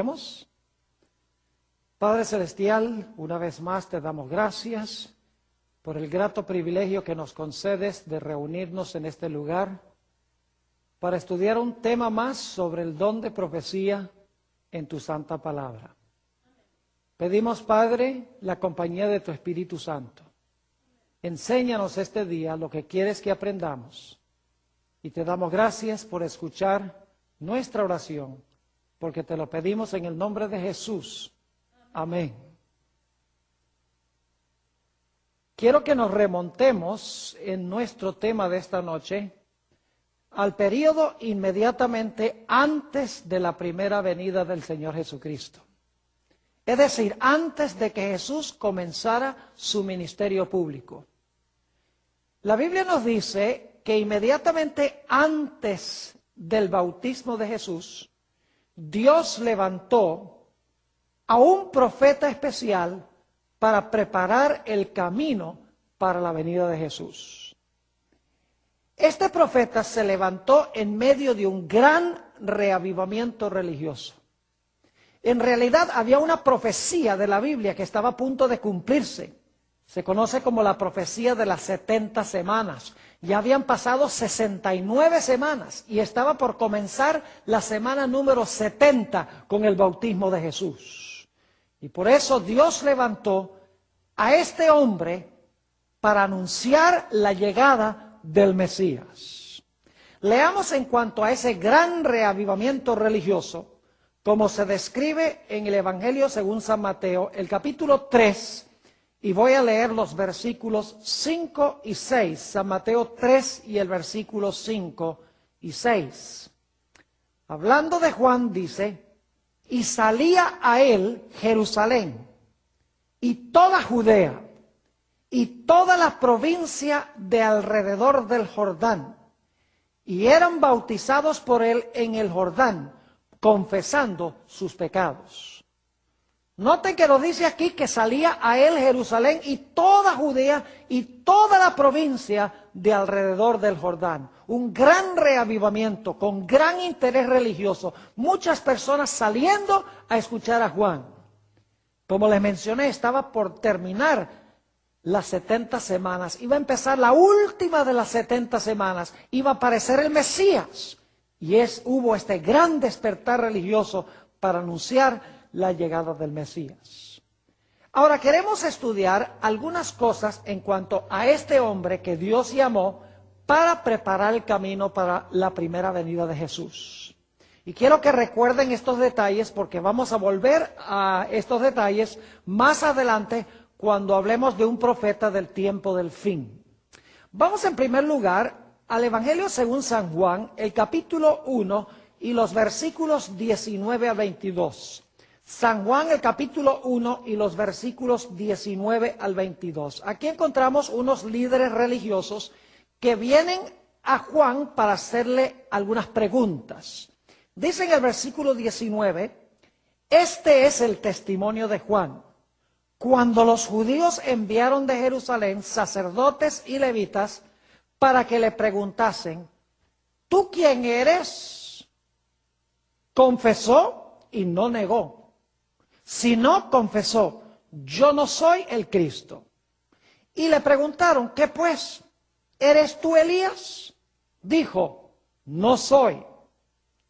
Oremos. Padre Celestial, una vez más te damos gracias por el grato privilegio que nos concedes de reunirnos en este lugar para estudiar un tema más sobre el don de profecía en tu santa palabra. Pedimos, Padre, la compañía de tu Espíritu Santo. Enséñanos este día lo que quieres que aprendamos. Y te damos gracias por escuchar nuestra oración, porque te lo pedimos en el nombre de Jesús. Amén. Quiero que nos remontemos en nuestro tema de esta noche al período inmediatamente antes de la primera venida del Señor Jesucristo. Es decir, antes de que Jesús comenzara su ministerio público. La Biblia nos dice que inmediatamente antes del bautismo de Jesús, Dios levantó a un profeta especial para preparar el camino para la venida de Jesús. Este profeta se levantó en medio de un gran reavivamiento religioso. En realidad había una profecía de la Biblia que estaba a punto de cumplirse. Se conoce como la profecía de las 70 semanas. Ya habían pasado 69 semanas y estaba por comenzar la semana número 70 con el bautismo de Jesús. Y por eso Dios levantó a este hombre para anunciar la llegada del Mesías. Leamos en cuanto a ese gran reavivamiento religioso, como se describe en el Evangelio según San Mateo, el capítulo 3, y voy a leer los versículos 5 y 6, San Mateo 3 y el versículo 5 y 6. Hablando de Juan dice, y salía a él Jerusalén, y toda Judea, y toda la provincia de alrededor del Jordán, y eran bautizados por él en el Jordán, confesando sus pecados. Noten que nos dice aquí que salía a él Jerusalén y toda Judea y toda la provincia de alrededor del Jordán. Un gran reavivamiento, con gran interés religioso. Muchas personas saliendo a escuchar a Juan. Como les mencioné, estaba por terminar las 70 semanas. Iba a empezar la última de las 70 semanas. Iba a aparecer el Mesías. Y hubo este gran despertar religioso para anunciar la llegada del Mesías. Ahora queremos estudiar algunas cosas en cuanto a este hombre que Dios llamó para preparar el camino para la primera venida de Jesús. Y quiero que recuerden estos detalles porque vamos a volver a estos detalles más adelante cuando hablemos de un profeta del tiempo del fin. Vamos en primer lugar al Evangelio según San Juan, el capítulo 1 y los versículos 19 a 22. San Juan, el capítulo 1 y los versículos 19 al 22. Aquí encontramos unos líderes religiosos que vienen a Juan para hacerle algunas preguntas. Dice en el versículo 19, este es el testimonio de Juan. Cuando los judíos enviaron de Jerusalén sacerdotes y levitas para que le preguntasen, ¿tú quién eres? Confesó y no negó. Si no, confesó, yo no soy el Cristo. Y le preguntaron, ¿qué pues? ¿Eres tú Elías? Dijo, no soy.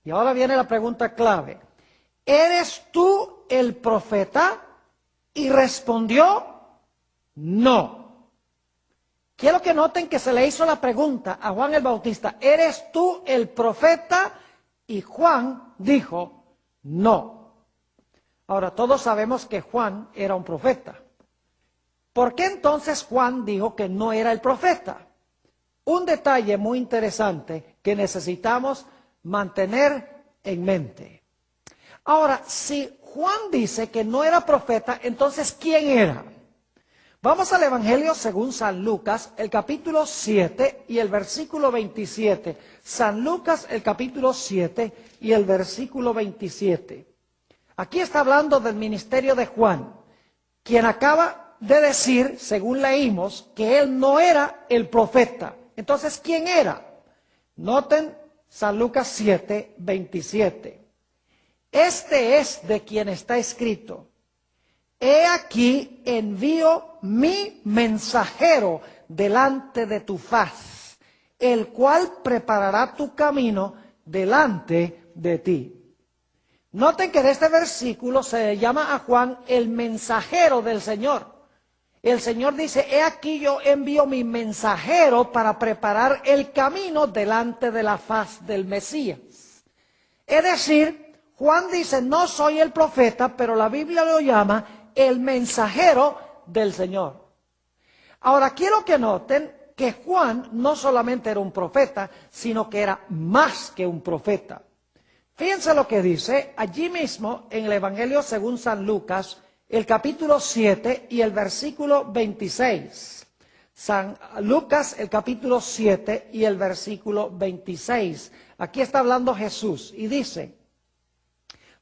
Y ahora viene la pregunta clave. ¿Eres tú el profeta? Y respondió, no. Quiero que noten que se le hizo la pregunta a Juan el Bautista, ¿eres tú el profeta? Y Juan dijo, no. Ahora, todos sabemos que Juan era un profeta. ¿Por qué entonces Juan dijo que no era el profeta? Un detalle muy interesante que necesitamos mantener en mente. Ahora, si Juan dice que no era profeta, entonces ¿quién era? Vamos al Evangelio según San Lucas, el capítulo 7 y el versículo 27. San Lucas, el capítulo 7 y el versículo 27. Aquí está hablando del ministerio de Juan, quien acaba de decir, según leímos, que él no era el profeta. Entonces, ¿quién era? Noten San Lucas 7, 27. Este es de quien está escrito: he aquí envío mi mensajero delante de tu faz, el cual preparará tu camino delante de ti. Noten que en este versículo se llama a Juan el mensajero del Señor. El Señor dice: he aquí yo envío mi mensajero para preparar el camino delante de la faz del Mesías. Es decir, Juan dice: no soy el profeta, pero la Biblia lo llama el mensajero del Señor. Ahora quiero que noten que Juan no solamente era un profeta, sino que era más que un profeta. Fíjense lo que dice allí mismo en el Evangelio según San Lucas, el capítulo 7 y el versículo 26. San Lucas, el capítulo 7 y el versículo 26. Aquí está hablando Jesús y dice: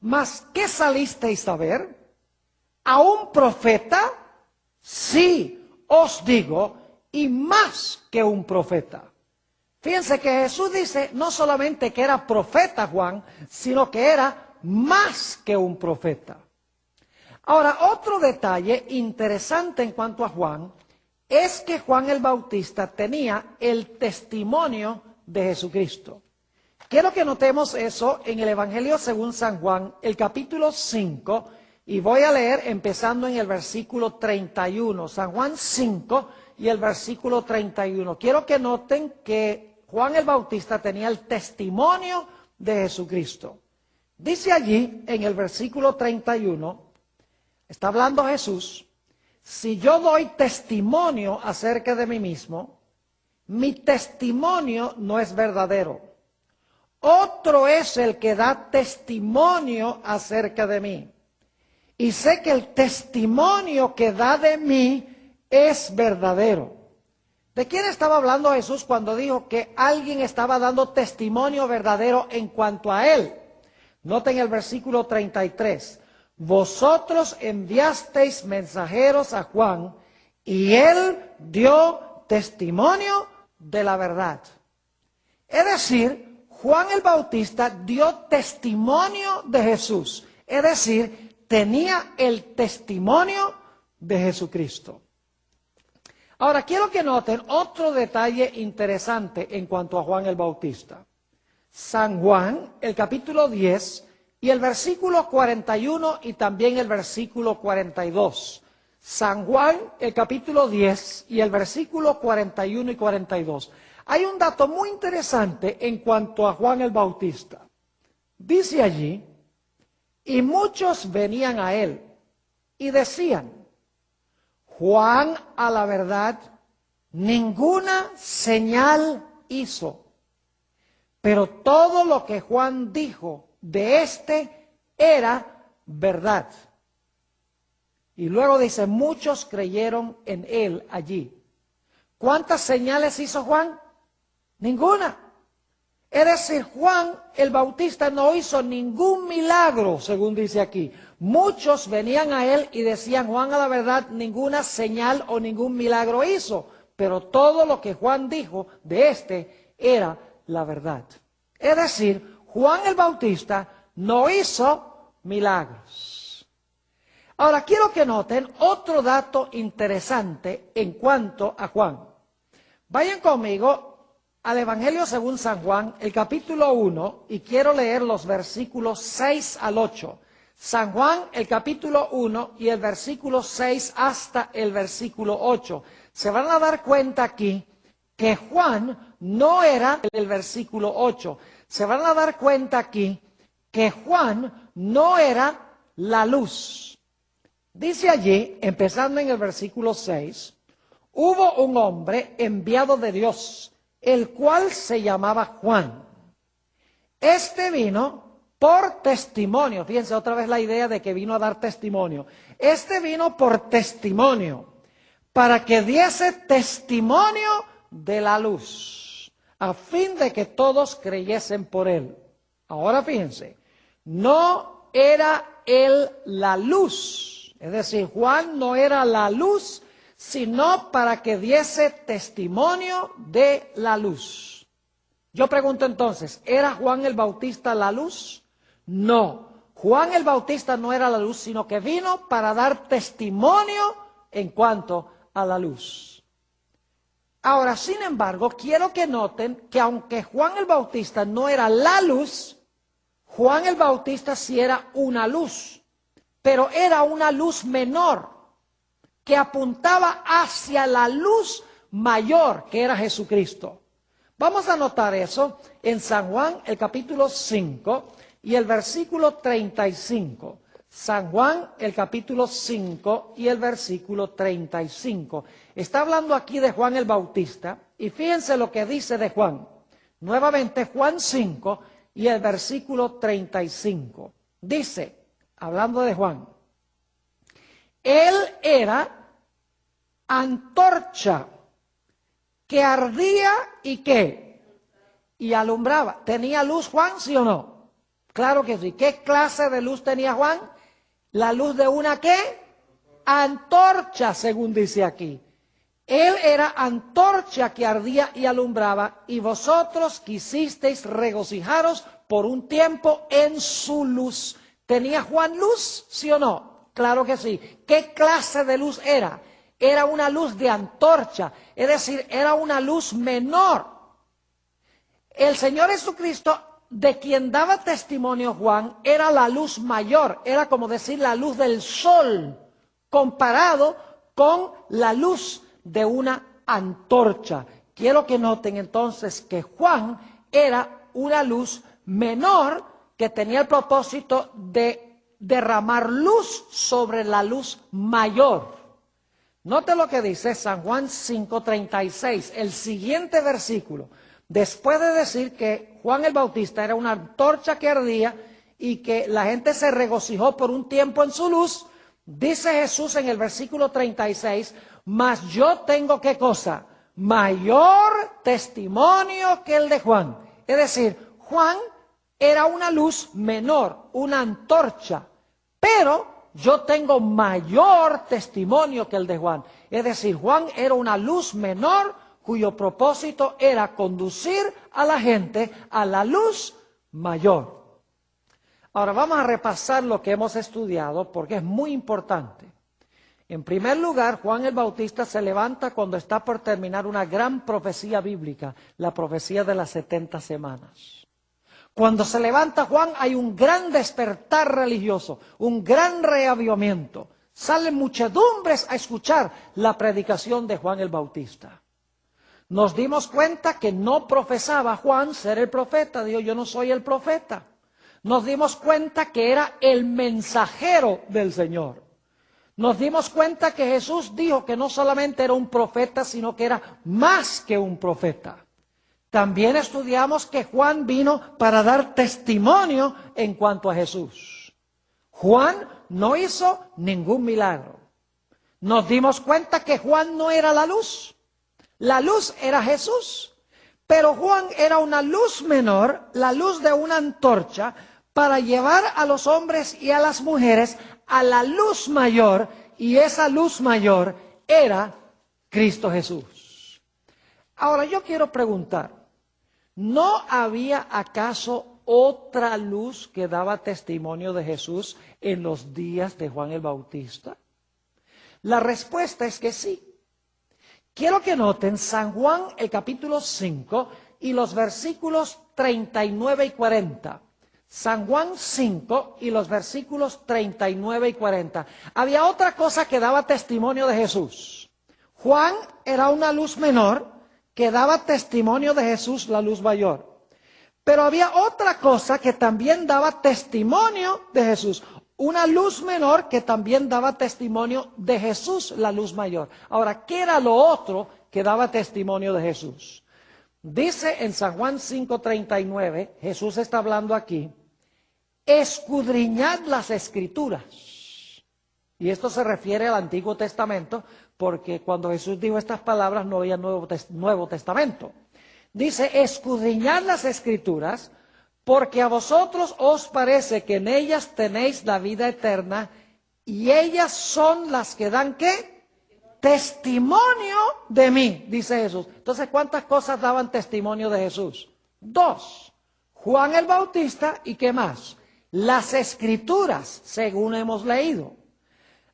¿mas qué salisteis a ver? ¿A un profeta? Sí, os digo, y más que un profeta. Fíjense que Jesús dice no solamente que era profeta Juan, sino que era más que un profeta. Ahora, otro detalle interesante en cuanto a Juan es que Juan el Bautista tenía el testimonio de Jesucristo. Quiero que notemos eso en el Evangelio según San Juan, el capítulo 5, y voy a leer empezando en el versículo 31. San Juan 5 y el versículo 31. Quiero que noten que Juan el Bautista tenía el testimonio de Jesucristo. Dice allí en el versículo 31, está hablando Jesús: si yo doy testimonio acerca de mí mismo, mi testimonio no es verdadero. Otro es el que da testimonio acerca de mí. Y sé que el testimonio que da de mí es verdadero. ¿De quién estaba hablando Jesús cuando dijo que alguien estaba dando testimonio verdadero en cuanto a él? Noten el versículo 33. Vosotros enviasteis mensajeros a Juan, y él dio testimonio de la verdad. Es decir, Juan el Bautista dio testimonio de Jesús. Es decir, tenía el testimonio de Jesucristo. Ahora, quiero que noten otro detalle interesante en cuanto a Juan el Bautista. San Juan, el capítulo 10 y el versículo 41 y también el versículo 42. San Juan, el capítulo 10 y el versículo 41 y 42. Hay un dato muy interesante en cuanto a Juan el Bautista. Dice allí: y muchos venían a él y decían: Juan, a la verdad, ninguna señal hizo, pero todo lo que Juan dijo de éste era verdad. Y luego dice: muchos creyeron en él allí. ¿Cuántas señales hizo Juan? Ninguna. Es decir, Juan el Bautista no hizo ningún milagro, según dice aquí. Muchos venían a él y decían: Juan, a la verdad, ninguna señal o ningún milagro hizo, pero todo lo que Juan dijo de éste era la verdad. Es decir, Juan el Bautista no hizo milagros. Ahora, quiero que noten otro dato interesante en cuanto a Juan. Vayan conmigo al Evangelio según San Juan, el capítulo 1, y quiero leer los versículos 6 al 8. San Juan, el capítulo 1 y el versículo 6 hasta el versículo 8. Se van a dar cuenta aquí que Juan no era el versículo 8. Se van a dar cuenta aquí que Juan no era la luz. Dice allí, empezando en el versículo 6, hubo un hombre enviado de Dios, el cual se llamaba Juan. Este vino por testimonio. Fíjense otra vez la idea de que vino a dar testimonio. Este vino por testimonio, para que diese testimonio de la luz, a fin de que todos creyesen por él. Ahora fíjense, no era él la luz. Es decir, Juan no era la luz, sino para que diese testimonio de la luz. Yo pregunto entonces, ¿era Juan el Bautista la luz? No, Juan el Bautista no era la luz, sino que vino para dar testimonio en cuanto a la luz. Ahora, sin embargo, quiero que noten que aunque Juan el Bautista no era la luz, Juan el Bautista sí era una luz, pero era una luz menor que apuntaba hacia la luz mayor que era Jesucristo. Vamos a notar eso en San Juan, el capítulo 5 y el versículo 35. San Juan, el capítulo 5 y el versículo 35. Está hablando aquí de Juan el Bautista y fíjense lo que dice de Juan. Nuevamente Juan 5 y el versículo 35. Dice, hablando de Juan, él era antorcha que ardía y ¿qué? Y alumbraba. ¿Tenía luz Juan, sí o no? Claro que sí. ¿Qué clase de luz tenía Juan? La luz de una ¿qué? Antorcha, según dice aquí. Él era antorcha que ardía y alumbraba, y vosotros quisisteis regocijaros por un tiempo en su luz. ¿Tenía Juan luz, sí o no? Claro que sí. ¿Qué clase de luz era? Era una luz de antorcha, es decir, era una luz menor. El Señor Jesucristo, de quien daba testimonio Juan, era la luz mayor, era como decir la luz del sol, comparado con la luz de una antorcha. Quiero que noten entonces que Juan era una luz menor que tenía el propósito de derramar luz sobre la luz mayor. Note lo que dice San Juan 5:36, el siguiente versículo. Después de decir que Juan el Bautista era una antorcha que ardía y que la gente se regocijó por un tiempo en su luz, dice Jesús en el versículo 36, mas yo tengo ¿qué cosa? Mayor testimonio que el de Juan. Es decir, Juan era una luz menor, una antorcha, pero yo tengo mayor testimonio que el de Juan. Es decir, Juan era una luz menor cuyo propósito era conducir a la gente a la luz mayor. Ahora vamos a repasar lo que hemos estudiado porque es muy importante. En primer lugar, Juan el Bautista se levanta cuando está por terminar una gran profecía bíblica, la profecía de las 70 semanas. Cuando se levanta Juan hay un gran despertar religioso, un gran reavivamiento. Salen muchedumbres a escuchar la predicación de Juan el Bautista. Nos dimos cuenta que no profesaba Juan ser el profeta, dijo yo no soy el profeta. Nos dimos cuenta que era el mensajero del Señor. Nos dimos cuenta que Jesús dijo que no solamente era un profeta, sino que era más que un profeta. También estudiamos que Juan vino para dar testimonio en cuanto a Jesús. Juan no hizo ningún milagro. Nos dimos cuenta que Juan no era la luz. La luz era Jesús. Pero Juan era una luz menor, la luz de una antorcha, para llevar a los hombres y a las mujeres a la luz mayor. Y esa luz mayor era Cristo Jesús. Ahora yo quiero preguntar, ¿no había acaso otra luz que daba testimonio de Jesús en los días de Juan el Bautista? La respuesta es que sí. Quiero que noten San Juan el capítulo 5 y los versículos 39 y 40. San Juan 5 y los versículos 39 y 40. Había otra cosa que daba testimonio de Jesús. Juan era una luz menor que daba testimonio de Jesús, la luz mayor. Pero había otra cosa que también daba testimonio de Jesús. Una luz menor que también daba testimonio de Jesús, la luz mayor. Ahora, ¿qué era lo otro que daba testimonio de Jesús? Dice en San Juan 5:39, Jesús está hablando aquí, escudriñad las Escrituras. Y esto se refiere al Antiguo Testamento, porque cuando Jesús dijo estas palabras no había Nuevo Testamento. Dice, escudriñad las Escrituras, porque a vosotros os parece que en ellas tenéis la vida eterna, y ellas son las que dan, ¿qué? Testimonio de mí, dice Jesús. Entonces, ¿cuántas cosas daban testimonio de Jesús? 2. Juan el Bautista, ¿y qué más? las Escrituras, según hemos leído.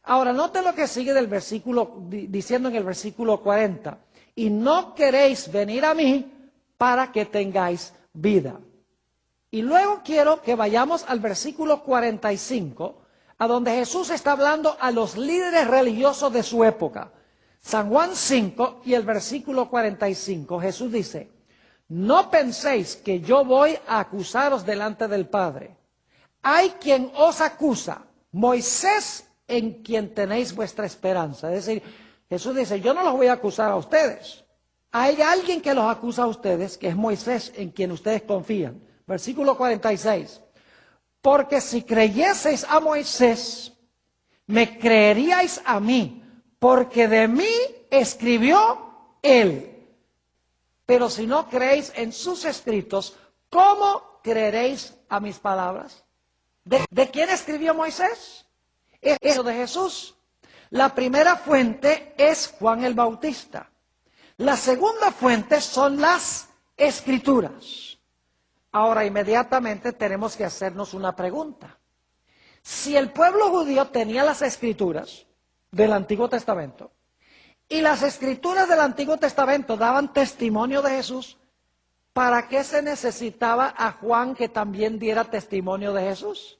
Ahora, note lo que sigue del versículo, diciendo en el versículo 40. Y no queréis venir a mí para que tengáis vida. Y luego quiero que vayamos al versículo 45, a donde Jesús está hablando a los líderes religiosos de su época. San Juan 5 y el versículo 45, Jesús dice: no penséis que yo voy a acusaros delante del Padre. Hay quien os acusa, Moisés, en quien tenéis vuestra esperanza. Es decir, Jesús dice, yo no los voy a acusar a ustedes. Hay alguien que los acusa a ustedes, que es Moisés, en quien ustedes confían. Versículo 46. Porque si creyeseis a Moisés, me creeríais a mí, porque de mí escribió él. Pero si no creéis en sus escritos, ¿cómo creeréis a mis palabras? ¿De quién escribió Moisés? Es de Jesús. La primera fuente es Juan el Bautista. La segunda fuente son las Escrituras. Ahora, inmediatamente tenemos que hacernos una pregunta. Si el pueblo judío tenía las Escrituras del Antiguo Testamento, y las Escrituras del Antiguo Testamento daban testimonio de Jesús, ¿para qué se necesitaba a Juan que también diera testimonio de Jesús?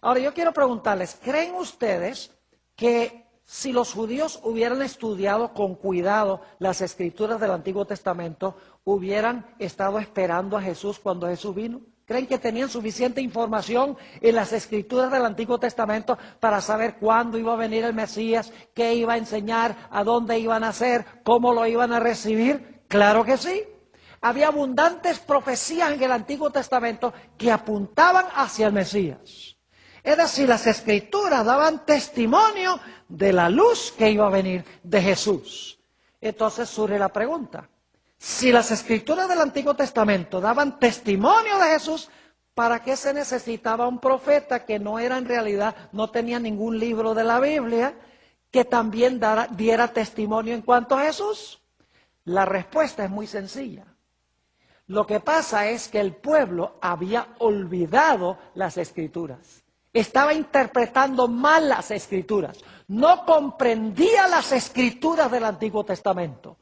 Ahora yo quiero preguntarles, ¿creen ustedes que si los judíos hubieran estudiado con cuidado las Escrituras del Antiguo Testamento, hubieran estado esperando a Jesús cuando Jesús vino? ¿Creen que tenían suficiente información en las Escrituras del Antiguo Testamento para saber cuándo iba a venir el Mesías, qué iba a enseñar, a dónde iban a hacer, cómo lo iban a recibir? Claro que sí. Había abundantes profecías en el Antiguo Testamento que apuntaban hacia el Mesías. Es decir, las Escrituras daban testimonio de la luz que iba a venir de Jesús. Entonces surge la pregunta. Si las Escrituras del Antiguo Testamento daban testimonio de Jesús, ¿para qué se necesitaba un profeta que no era en realidad, no tenía ningún libro de la Biblia, que también diera testimonio en cuanto a Jesús? La respuesta es muy sencilla. Lo que pasa es que el pueblo había olvidado las Escrituras. Estaba interpretando mal las Escrituras. No comprendía las Escrituras del Antiguo Testamento.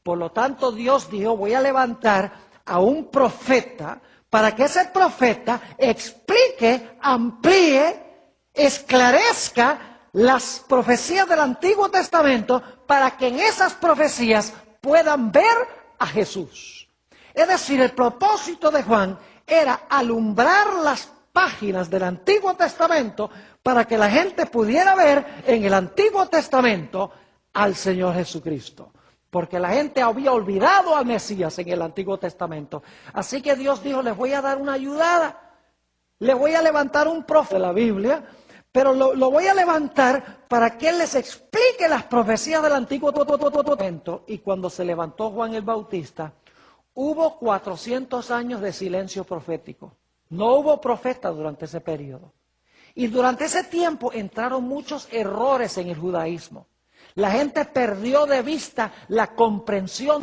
Por lo tanto, Dios dijo, voy a levantar a un profeta para que ese profeta explique, amplíe, esclarezca las profecías del Antiguo Testamento para que en esas profecías puedan ver a Jesús. Es decir, el propósito de Juan era alumbrar las páginas del Antiguo Testamento para que la gente pudiera ver en el Antiguo Testamento al Señor Jesucristo. Porque la gente había olvidado al Mesías en el Antiguo Testamento. Así que Dios dijo, les voy a dar una ayudada. Les voy a levantar un profeta de la Biblia, pero lo voy a levantar para que él les explique las profecías del Antiguo Testamento. Y cuando se levantó Juan el Bautista, hubo 400 años de silencio profético. No hubo profeta durante ese periodo. Y durante ese tiempo entraron muchos errores en el judaísmo. La gente perdió de vista la comprensión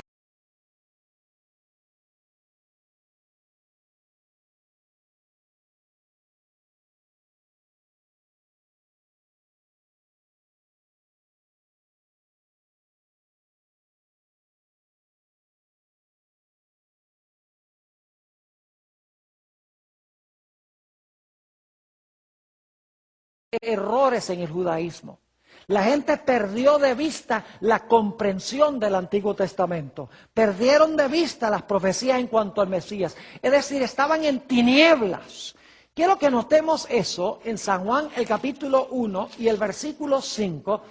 de errores en el judaísmo. La gente perdió de vista la comprensión del Antiguo Testamento. Perdieron de vista las profecías en cuanto al Mesías. Es decir, estaban en tinieblas. Quiero que notemos eso en San Juan, el capítulo 1 y el versículo 5,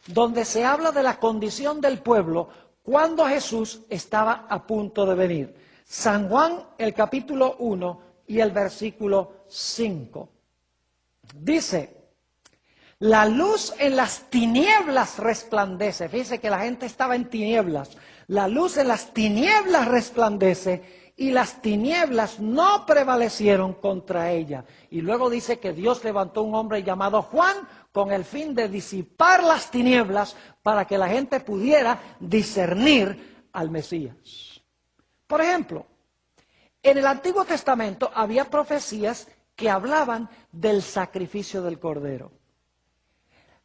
donde se habla de la condición del pueblo cuando Jesús estaba a punto de venir. San Juan, el capítulo 1 y el versículo 5. Dice: la luz en las tinieblas resplandece. Fíjense que la gente estaba en tinieblas. La luz en las tinieblas resplandece y las tinieblas no prevalecieron contra ella. Y luego dice que Dios levantó un hombre llamado Juan con el fin de disipar las tinieblas para que la gente pudiera discernir al Mesías. Por ejemplo, en el Antiguo Testamento había profecías que hablaban del sacrificio del Cordero.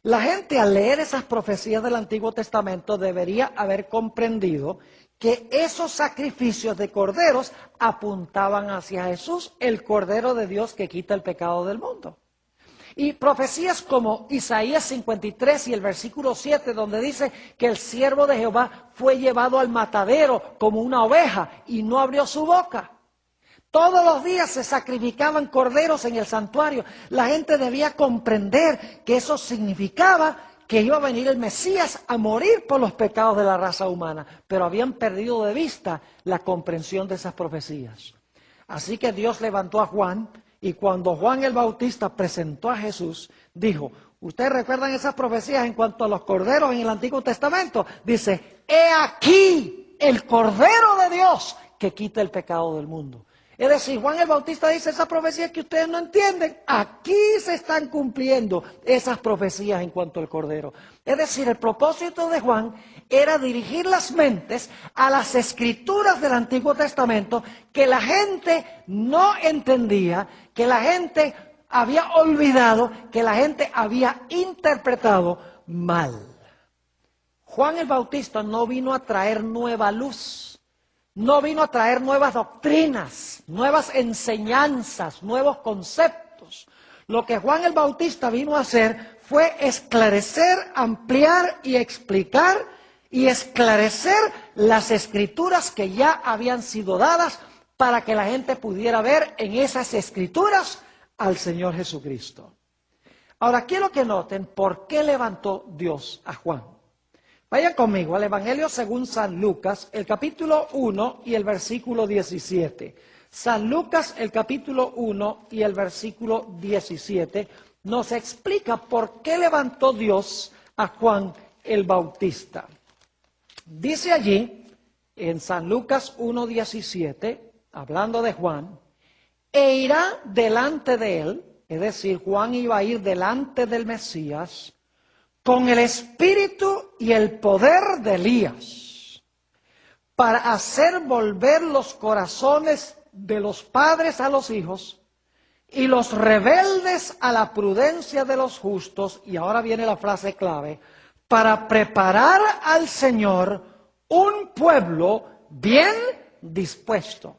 La gente al leer esas profecías del Antiguo Testamento debería haber comprendido que esos sacrificios de corderos apuntaban hacia Jesús, el Cordero de Dios que quita el pecado del mundo. Y profecías como Isaías 53 y el versículo 7, donde dice que el siervo de Jehová fue llevado al matadero como una oveja y no abrió su boca. Todos los días se sacrificaban corderos en el santuario. La gente debía comprender que eso significaba que iba a venir el Mesías a morir por los pecados de la raza humana, pero habían perdido de vista la comprensión de esas profecías. Así que Dios levantó a Juan, y cuando Juan el Bautista presentó a Jesús, dijo, ¿ustedes recuerdan esas profecías en cuanto a los corderos en el Antiguo Testamento? Dice, he aquí el Cordero de Dios que quita el pecado del mundo. Es decir, Juan el Bautista dice, esas profecías que ustedes no entienden, aquí se están cumpliendo esas profecías en cuanto al Cordero. Es decir, el propósito de Juan era dirigir las mentes a las escrituras del Antiguo Testamento que la gente no entendía, que la gente había olvidado, que la gente había interpretado mal. Juan el Bautista no vino a traer nueva luz. No vino a traer nuevas doctrinas, nuevas enseñanzas, nuevos conceptos. Lo que Juan el Bautista vino a hacer fue esclarecer, ampliar y explicar y esclarecer las escrituras que ya habían sido dadas para que la gente pudiera ver en esas escrituras al Señor Jesucristo. Ahora quiero que noten por qué levantó Dios a Juan. Vayan conmigo al Evangelio según San Lucas, el capítulo 1 y el versículo 17. San Lucas, el capítulo 1 y el versículo 17, nos explica por qué levantó Dios a Juan el Bautista. Dice allí, en San Lucas 1:17, hablando de Juan, e irá delante de él, es decir, Juan iba a ir delante del Mesías, con el espíritu y el poder de Elías, para hacer volver los corazones de los padres a los hijos y los rebeldes a la prudencia de los justos, y ahora viene la frase clave, para preparar al Señor un pueblo bien dispuesto.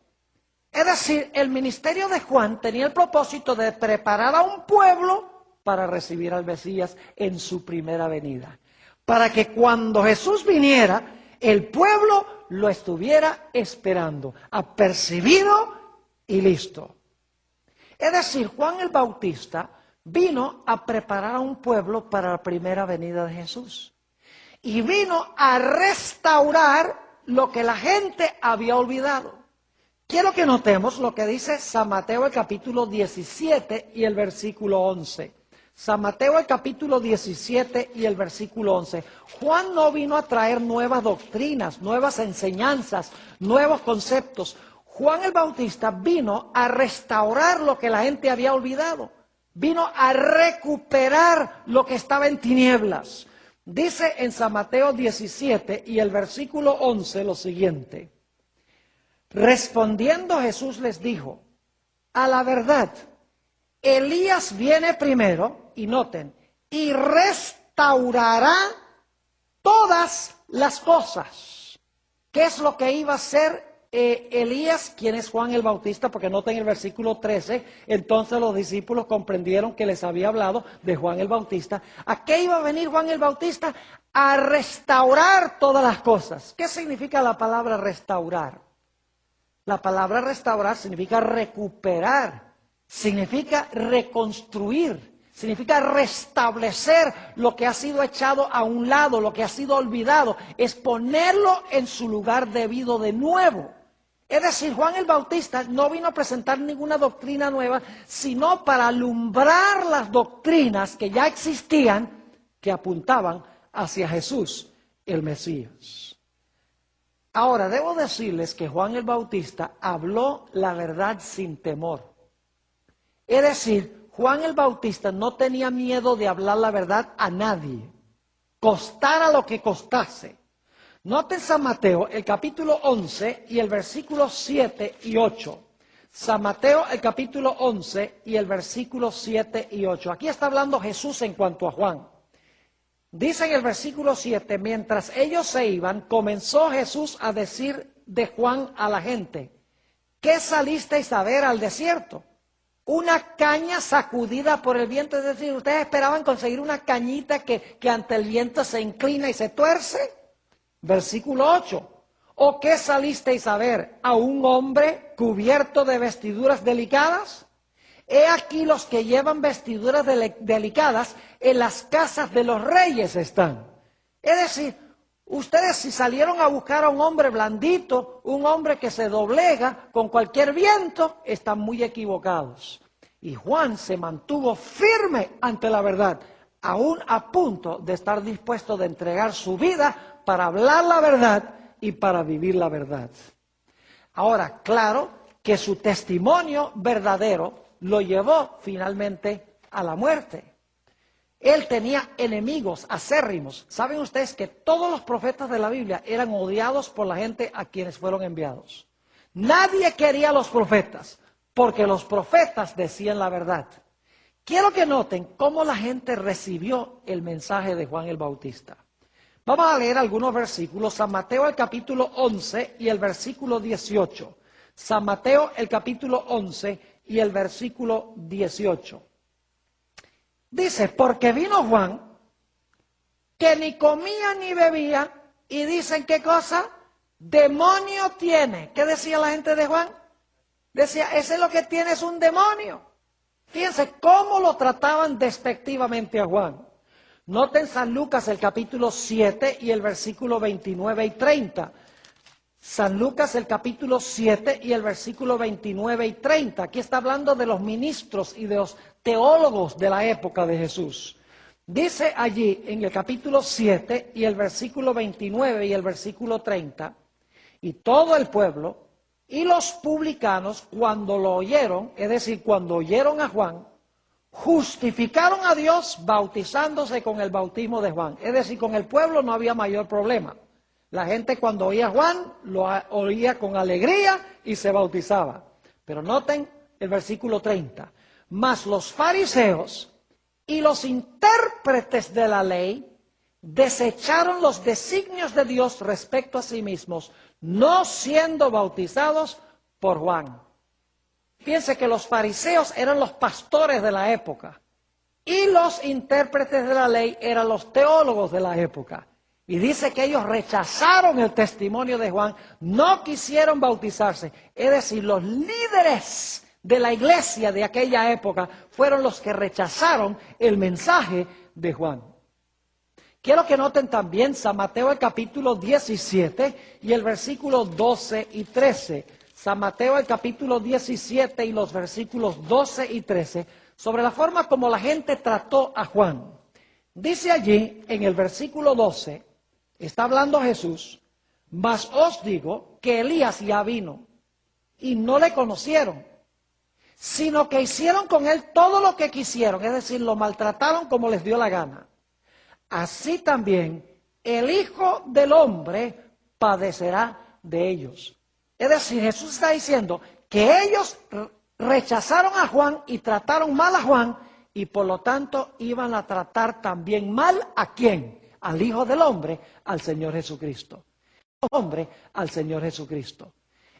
Es decir, el ministerio de Juan tenía el propósito de preparar a un pueblo para recibir al Mesías en su primera venida. Para que cuando Jesús viniera, el pueblo lo estuviera esperando, apercibido y listo. Es decir, Juan el Bautista vino a preparar a un pueblo para la primera venida de Jesús. Y vino a restaurar lo que la gente había olvidado. Quiero que notemos lo que dice San Mateo el capítulo 17 y el versículo 11. San Mateo el capítulo 17 y el versículo 11. Juan no vino a traer nuevas doctrinas, nuevas enseñanzas, nuevos conceptos. Juan el Bautista vino a restaurar lo que la gente había olvidado. Vino a recuperar lo que estaba en tinieblas. Dice en San Mateo 17 y el versículo 11 lo siguiente. Respondiendo Jesús les dijo, a la verdad, Elías viene primero, y noten, y restaurará todas las cosas. ¿Qué es lo que iba a hacer Elías? ¿Quién es Juan el Bautista? Porque noten el versículo 13, entonces los discípulos comprendieron que les había hablado de Juan el Bautista. ¿A qué iba a venir Juan el Bautista? A restaurar todas las cosas. ¿Qué significa la palabra restaurar? La palabra restaurar significa recuperar. Significa reconstruir, significa restablecer lo que ha sido echado a un lado, lo que ha sido olvidado, es ponerlo en su lugar debido de nuevo. Es decir, Juan el Bautista no vino a presentar ninguna doctrina nueva, sino para alumbrar las doctrinas que ya existían, que apuntaban hacia Jesús, el Mesías. Ahora, debo decirles que Juan el Bautista habló la verdad sin temor. Es decir, Juan el Bautista no tenía miedo de hablar la verdad a nadie, costara lo que costase. Noten San Mateo, el capítulo 11 y el versículo 7 y 8. San Mateo, el capítulo 11 y el versículo 7 y 8. Aquí está hablando Jesús en cuanto a Juan. Dice en el versículo 7, mientras ellos se iban, comenzó Jesús a decir de Juan a la gente: ¿qué salisteis a ver al desierto? Una caña sacudida por el viento. Es decir, ¿ustedes esperaban conseguir una cañita que ante el viento se inclina y se tuerce? Versículo 8. ¿O qué salisteis a ver? ¿A un hombre cubierto de vestiduras delicadas? He aquí los que llevan vestiduras delicadas en las casas de los reyes están. Es decir, ustedes si salieron a buscar a un hombre blandito, un hombre que se doblega con cualquier viento, están muy equivocados. Y Juan se mantuvo firme ante la verdad, aún a punto de estar dispuesto de entregar su vida para hablar la verdad y para vivir la verdad. Ahora, claro que su testimonio verdadero lo llevó finalmente a la muerte. Él tenía enemigos acérrimos. ¿Saben ustedes que todos los profetas de la Biblia eran odiados por la gente a quienes fueron enviados? Nadie quería a los profetas, porque los profetas decían la verdad. Quiero que noten cómo la gente recibió el mensaje de Juan el Bautista. Vamos a leer algunos versículos. San Mateo el capítulo 11 y el versículo 18. San Mateo el capítulo 11 y el versículo 18. Dice, porque vino Juan, que ni comía ni bebía, y dicen, ¿qué cosa? Demonio tiene. ¿Qué decía la gente de Juan? Decía, ese es lo que tiene, es un demonio. Fíjense cómo lo trataban despectivamente a Juan. Noten San Lucas el capítulo 7 y el versículo 29 y 30. San Lucas el capítulo 7 y el versículo 29 y 30. Aquí está hablando de los ministros y de los teólogos de la época de Jesús. Dice allí en el capítulo 7 y el versículo 29 y el versículo 30, y todo el pueblo y los publicanos cuando lo oyeron, es decir, cuando oyeron a Juan, justificaron a Dios bautizándose con el bautismo de Juan. Es decir, con el pueblo no había mayor problema. La gente cuando oía a Juan, lo oía con alegría y se bautizaba. Pero noten el versículo 30. Mas los fariseos y los intérpretes de la ley desecharon los designios de Dios respecto a sí mismos, no siendo bautizados por Juan. Fíjense que los fariseos eran los pastores de la época y los intérpretes de la ley eran los teólogos de la época. Y dice que ellos rechazaron el testimonio de Juan, no quisieron bautizarse. Es decir, los líderes de la iglesia de aquella época fueron los que rechazaron el mensaje de Juan. Quiero que noten también San Mateo el capítulo 17 y el versículo 12 y 13. San Mateo el capítulo 17 y los versículos 12 y 13, sobre la forma como la gente trató a Juan. Dice allí en el versículo 12, está hablando Jesús, mas os digo que Elías ya vino y no le conocieron, sino que hicieron con él todo lo que quisieron, es decir, lo maltrataron como les dio la gana. Así también el Hijo del Hombre padecerá de ellos. Es decir, Jesús está diciendo que ellos rechazaron a Juan y trataron mal a Juan y por lo tanto iban a tratar también mal ¿a quién? Al Hijo del Hombre, al Señor Jesucristo. Hombre, al Señor Jesucristo.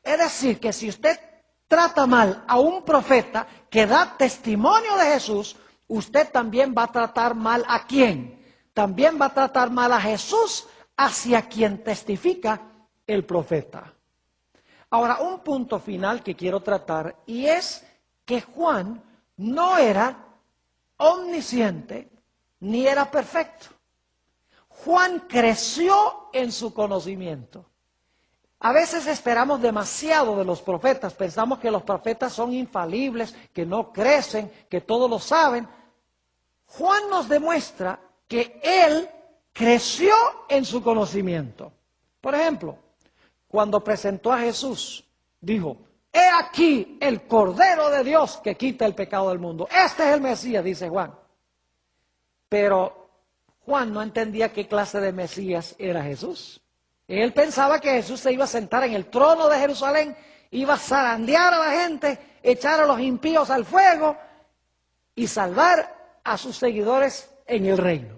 Es decir, que si usted trata mal a un profeta que da testimonio de Jesús, usted también va a tratar mal ¿a quién? También va a tratar mal a Jesús hacia quien testifica el profeta. Ahora, un punto final que quiero tratar y es que Juan no era omnisciente ni era perfecto. Juan creció en su conocimiento. A veces esperamos demasiado de los profetas, pensamos que los profetas son infalibles, que no crecen, que todo lo saben. Juan nos demuestra que él creció en su conocimiento. Por ejemplo, cuando presentó a Jesús, dijo, he aquí el Cordero de Dios que quita el pecado del mundo. Este es el Mesías, dice Juan. Pero Juan no entendía qué clase de Mesías era Jesús. Él pensaba que Jesús se iba a sentar en el trono de Jerusalén iba a zarandear a la gente, echar a los impíos al fuego y salvar a sus seguidores en el reino.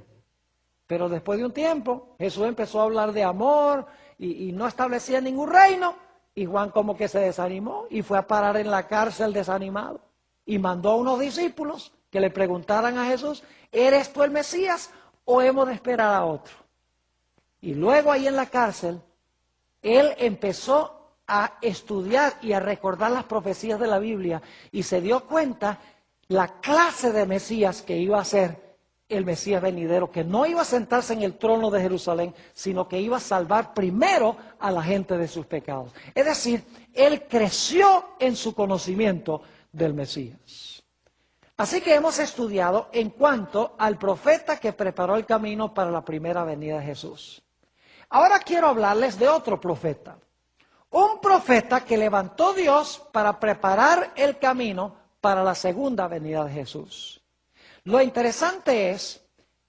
Pero después de un tiempo, Jesús empezó a hablar de amor y no establecía ningún reino, y Juan como que se desanimó y fue a parar en la cárcel desanimado. Y mandó a unos discípulos que le preguntaran a Jesús, ¿eres tú el Mesías o hemos de esperar a otro? Y luego ahí en la cárcel, él empezó a estudiar y a recordar las profecías de la Biblia y se dio cuenta la clase de Mesías que iba a ser el Mesías venidero, que no iba a sentarse en el trono de Jerusalén, sino que iba a salvar primero a la gente de sus pecados. Es decir, él creció en su conocimiento del Mesías. Así que hemos estudiado en cuanto al profeta que preparó el camino para la primera venida de Jesús. Ahora quiero hablarles de otro profeta. Un profeta que levantó Dios para preparar el camino para la segunda venida de Jesús. Lo interesante es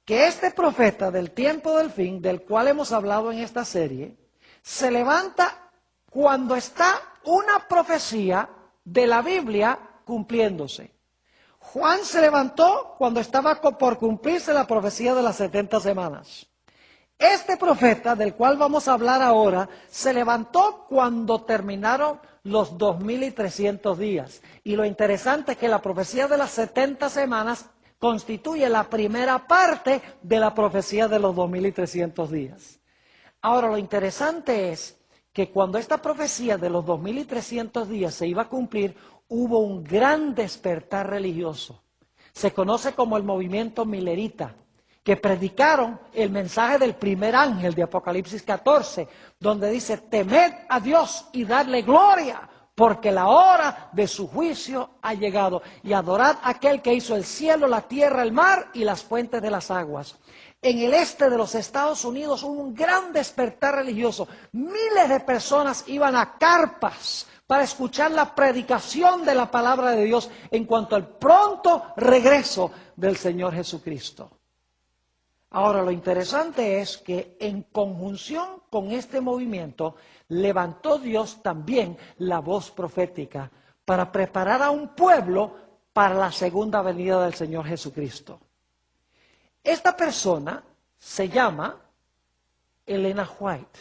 que este profeta del tiempo del fin, del cual hemos hablado en esta serie, se levanta cuando está una profecía de la Biblia cumpliéndose. Juan se levantó cuando estaba por cumplirse la profecía de las 70 semanas. Este profeta, del cual vamos a hablar ahora, se levantó cuando terminaron los 2300 días. Y lo interesante es que la profecía de las 70 semanas constituye la primera parte de la profecía de los 2300 días. Ahora, lo interesante es que cuando esta profecía de los 2300 días se iba a cumplir, hubo un gran despertar religioso. Se conoce como el movimiento milerita, que predicaron el mensaje del primer ángel de Apocalipsis 14, donde dice, temed a Dios y dadle gloria, porque la hora de su juicio ha llegado, y adorad a aquel que hizo el cielo, la tierra, el mar y las fuentes de las aguas. En el este de los Estados Unidos hubo un gran despertar religioso. Miles de personas iban a carpas para escuchar la predicación de la palabra de Dios en cuanto al pronto regreso del Señor Jesucristo. Ahora, lo interesante es que en conjunción con este movimiento, levantó Dios también la voz profética para preparar a un pueblo para la segunda venida del Señor Jesucristo. Esta persona se llama Elena White.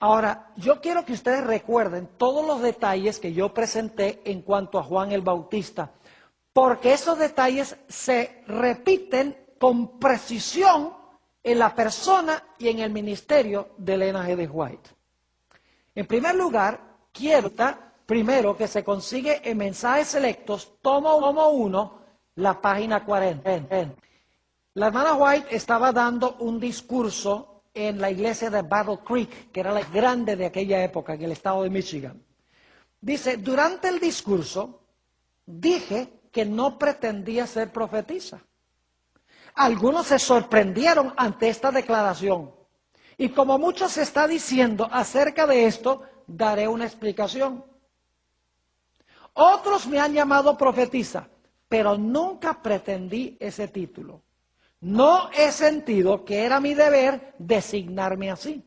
Ahora, yo quiero que ustedes recuerden todos los detalles que yo presenté en cuanto a Juan el Bautista, porque esos detalles se repiten con precisión en la persona y en el ministerio de Elena G. White. En primer lugar, quiero primero que se consigue en Mensajes Selectos, tomo 1, la página 40. La hermana White estaba dando un discurso en la iglesia de Battle Creek, que era la grande de aquella época en el estado de Michigan. Dice, durante el discurso dije que no pretendía ser profetisa. Algunos se sorprendieron ante esta declaración. Y como mucho se está diciendo acerca de esto, daré una explicación. Otros me han llamado profetisa, pero nunca pretendí ese título. No he sentido que era mi deber designarme así.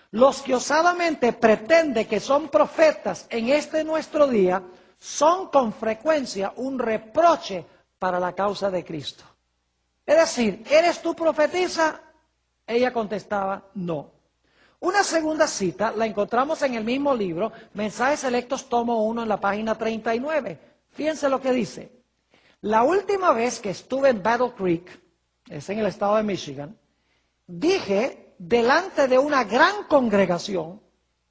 Los que osadamente pretenden que son profetas en este nuestro día, son con frecuencia un reproche para la causa de Cristo. Es decir, ¿eres tú profetisa? Ella contestaba, no. Una segunda cita la encontramos en el mismo libro, Mensajes Selectos, tomo 1, en la página 39. Fíjense lo que dice. La última vez que estuve en Battle Creek, es en el estado de Michigan, dije delante de una gran congregación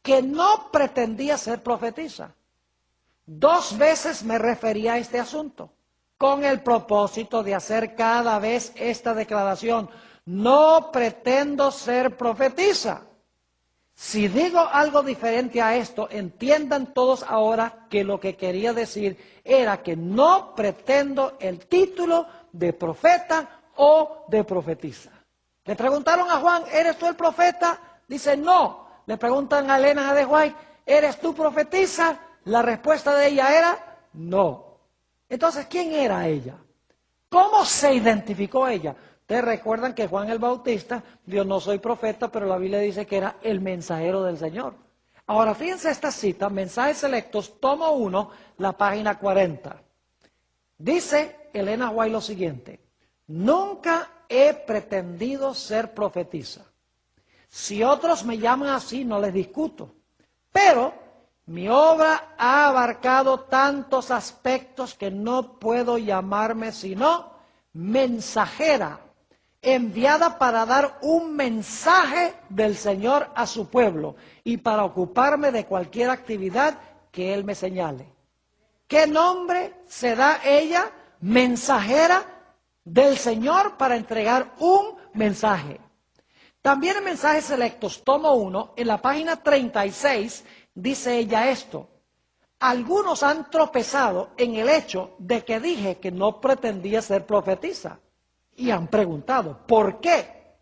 que no pretendía ser profetisa. 2 veces me referí a este asunto, con el propósito de hacer cada vez esta declaración. No pretendo ser profetisa. Si digo algo diferente a esto, entiendan todos ahora que lo que quería decir era que no pretendo el título de profeta o de profetisa. Le preguntaron a Juan, ¿eres tú el profeta? Dice, no. Le preguntan a Elena G. White, ¿eres tú profetisa? La respuesta de ella era, no. Entonces, ¿quién era ella? ¿Cómo se identificó ella? Ustedes recuerdan que Juan el Bautista, Dios no soy profeta, pero la Biblia dice que era el mensajero del Señor. Ahora, fíjense esta cita, Mensajes Selectos, tomo 1, la página 40. Dice Elena White lo siguiente: nunca he pretendido ser profetisa. Si otros me llaman así, no les discuto. Pero mi obra ha abarcado tantos aspectos que no puedo llamarme sino mensajera, enviada para dar un mensaje del Señor a su pueblo y para ocuparme de cualquier actividad que Él me señale. ¿Qué nombre se da ella? Mensajera del Señor para entregar un mensaje. También en Mensajes Selectos, tomo 1, en la página 36, dice ella esto: algunos han tropezado en el hecho de que dije que no pretendía ser profetisa. Y han preguntado, ¿por qué?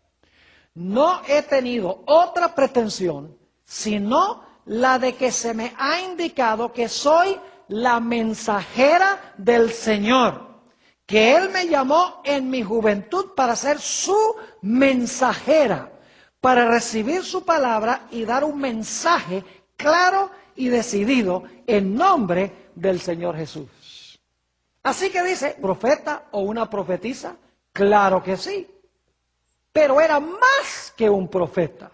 No he tenido otra pretensión, sino la de que se me ha indicado que soy la mensajera del Señor, que Él me llamó en mi juventud para ser su mensajera, para recibir su palabra y dar un mensaje claro y decidido en nombre del Señor Jesús. Así que dice, ¿profeta o una profetisa? Claro que sí, pero era más que un profeta.